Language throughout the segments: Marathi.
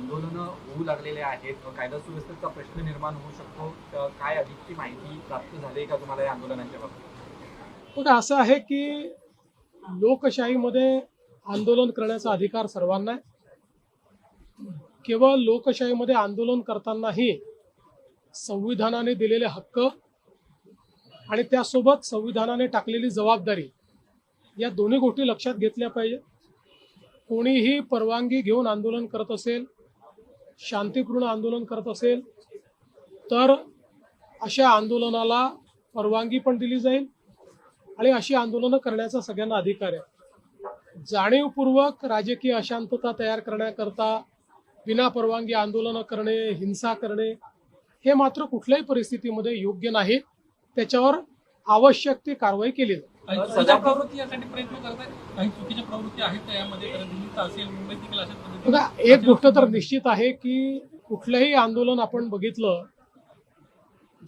आंदोलनं होऊ लागलेले आहेत, कायदा सुव्यवस्थेचा प्रश्न निर्माण होऊ शकतो. काय अधिकची माहिती प्राप्त झाली का तुम्हाला या आंदोलनाच्या बाबतीत? पण असं आहे की लोकशाहीमध्ये आंदोलन करण्याचा अधिकार सर्वांना आहे. केवळ लोकशाहीमध्ये आंदोलन करतानाही संविधानाने दिलेले हक्क आणि त्यासोबत संविधानाने टाकलेली जबाबदारी या दोन्ही गोष्टी लक्षात घेतल्या पाहिजे. कोणीही परवानगी घेऊन आंदोलन करत असेल, शांतिपूर्ण आंदोलन करत असेल तर अशा आंदोलनाला परवानगी पण दिली जाईल आणि अशी आंदोलनं करण्याचा सगळ्यांना अधिकार आहे. जाणीवपूर्वक राजकीय अशांतता तयार करण्याकरता विनापरवानगी आंदोलनं करणे, हिंसा करणे हे मात्र कुठल्याही परिस्थितीमध्ये योग्य नाही. त्याच्यावर आवश्यक ती कारवाई केली जाईल. सजा प्रवृत्ती यासाठी प्रयत्न करतात. काही चुकीच्या प्रवृत्ती आहेत का यामध्ये? कारण दिल्लीत असेल, मुंबईत देखील अशाच पद्धतीने बघा, एक गोष्ट तर निश्चित आहे की कुठलंही आंदोलन आपण बघितलं,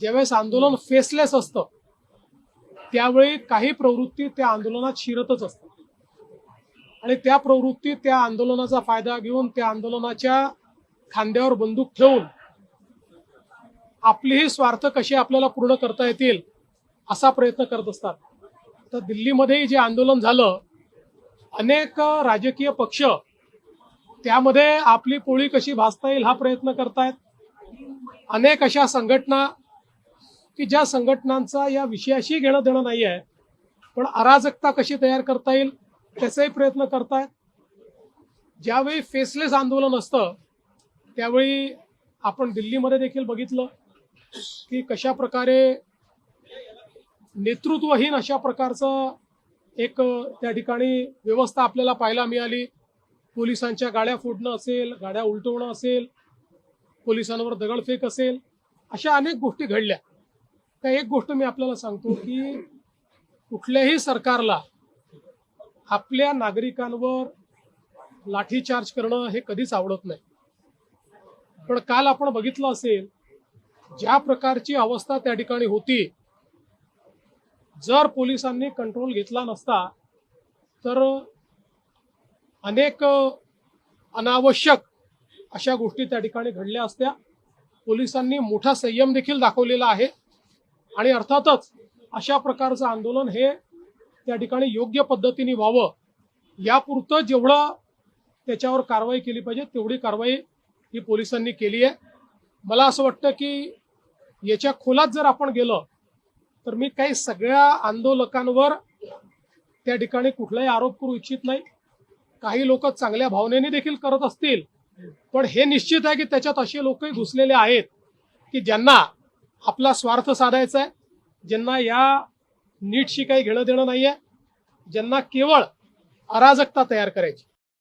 ज्यावेळेस आंदोलन फेसलेस असतं त्यावेळी काही प्रवृत्ती त्या आंदोलनात शिरतच असतात आणि त्या प्रवृत्ती त्या आंदोलनाचा फायदा घेऊन त्या आंदोलनाच्या खांद्यावर बंदूक ठेवून आपलीही स्वार्थ कसे आपल्याला पूर्ण करता येतील असा प्रयत्न करत असतात. तर दिल्लीमध्ये जे आंदोलन झालं, अनेक राजकीय पक्ष त्यामध्ये आपली पोळी कशी भाजता येईल हा प्रयत्न करतायत. अनेक अशा संघटना की ज्या संघटनांचा या विषयाशी घेणं देणं नाही आहे, पण अराजकता कशी तयार करता येईल त्याचाही प्रयत्न करतायत. ज्यावेळी फेसलेस आंदोलन असतं त्यावेळी आपण दिल्लीमध्ये देखील बघितलं की कशा प्रकारे नेतृत्वहीन अशा प्रकारचं एक त्या ठिकाणी व्यवस्था आपल्याला पाहायला मिळाली. पोलिसांच्या गाड्या फोडणं असेल, गाड्या उलटवणं असेल, पोलिसांवर दगडफेक असेल, अशा अनेक गोष्टी घडल्या. तर एक गोष्ट मी आपल्याला सांगतो की कुठल्याही सरकारला आपल्या नागरिकांवर लाठीचार्ज करणं हे कधीच आवडत नाही. पण काल आपण बघितलं असेल ज्या प्रकारची अवस्था त्या ठिकाणी होती, जर पोलिसांनी कंट्रोल घेतला नसता तर अनेक अनावश्यक अशा गोष्टी त्या ठिकाणी घडल्या असत्या. पोलिसांनी मोठा संयम देखील दाखवलेला आहे आणि अर्थातच अशा प्रकारचं आंदोलन हे त्या ठिकाणी योग्य पद्धतीने व्हावं यापुरतं जेवढं त्याच्यावर कारवाई केली पाहिजे तेवढी कारवाई ही पोलिसांनी केली आहे. मला असं वाटतं की याच्या खोलात जर आपण गेलो तर मी काही सगळ्या आंदोलकांवर त्या ठिकाणी कुठलाही आरोप करू इच्छित नाही. काही लोक चांगल्या भावनेने देखील करत असतील, पण हे निश्चित आहे की त्याच्यात असे लोकही घुसलेले आहेत की ज्यांना आपला स्वार्थ साधायचा आहे, ज्यांना या नीटशी काही घेणं देणं नाहीये, ज्यांना केवळ अराजकता तयार करायची.